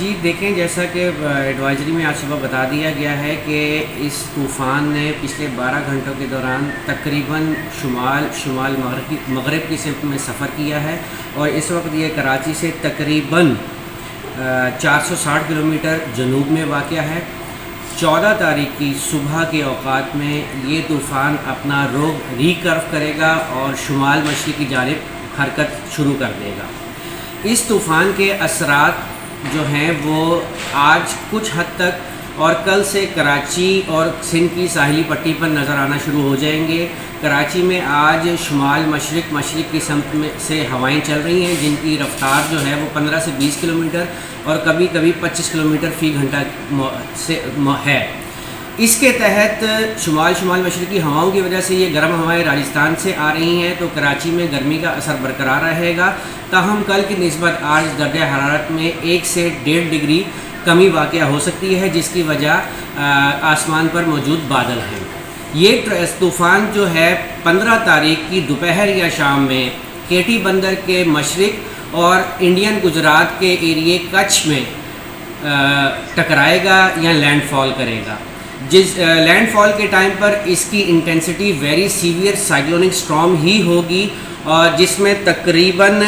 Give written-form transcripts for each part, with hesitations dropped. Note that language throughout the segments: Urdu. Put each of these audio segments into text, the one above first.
جی دیکھیں، جیسا کہ ایڈوائزری میں آج صبح بتا دیا گیا ہے کہ اس طوفان نے پچھلے 12 گھنٹوں کے دوران تقریباً شمال مغرب کی سمت میں سفر کیا ہے، اور اس وقت یہ کراچی سے تقریباً 460 کلومیٹر جنوب میں واقع ہے۔ 14 تاریخ کی صبح کے اوقات میں یہ طوفان اپنا رخ ریکرو کرے گا اور شمال مشرق کی جانب حرکت شروع کر دے گا۔ اس طوفان کے اثرات جو ہیں وہ آج کچھ حد تک اور کل سے کراچی اور سندھ کی ساحلی پٹی پر نظر آنا شروع ہو جائیں گے۔ کراچی میں آج شمال مشرق کی سمت میں سے ہوائیں چل رہی ہیں، جن کی رفتار جو ہے وہ 15 سے 20 کلومیٹر اور کبھی کبھی 25 کلومیٹر فی گھنٹہ سے ہے۔ اس کے تحت شمال مشرقی ہواؤں کی وجہ سے یہ گرم ہوائیں راجستھان سے آ رہی ہیں، تو کراچی میں گرمی کا اثر برقرار رہے گا۔ تاہم کل کی نسبت آج درجہ حرارت میں 1 سے 1.5 ڈگری کمی واقع ہو سکتی ہے، جس کی وجہ آسمان پر موجود بادل ہیں۔ یہ طوفان جو ہے 15 تاریخ کی دوپہر یا شام میں کیٹی بندر کے مشرق اور انڈین گجرات کے ایریے کچھ میں ٹکرائے گا یا لینڈ فال کرے گا۔ جس لینڈ فال کے ٹائم پر اس کی انٹینسٹی ویری سیویئر سائیکلونک اسٹارم ہی ہوگی، اور جس میں تقریباً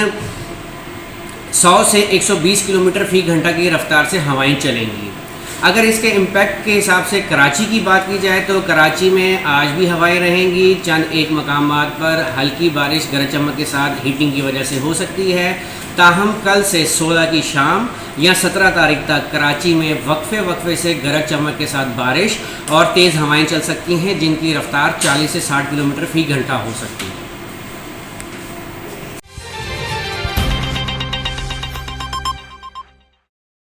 100 سے 120 کلومیٹر فی گھنٹہ کی رفتار سے ہوائیں چلیں گی۔ اگر اس کے امپیکٹ کے حساب سے کراچی کی بات کی جائے تو کراچی میں آج بھی ہوائیں رہیں گی، چند ایک مقامات پر ہلکی بارش گرج چمک کے ساتھ ہیٹنگ کی وجہ سے ہو سکتی ہے۔ تاہم کل سے 16 کی شام یا 17 تاریخ تک کراچی میں وقفے سے گرج چمک کے ساتھ بارش اور تیز ہوائیں چل سکتی ہیں، جن کی رفتار 40 سے 60 کلومیٹر فی گھنٹہ ہو سکتی ہے۔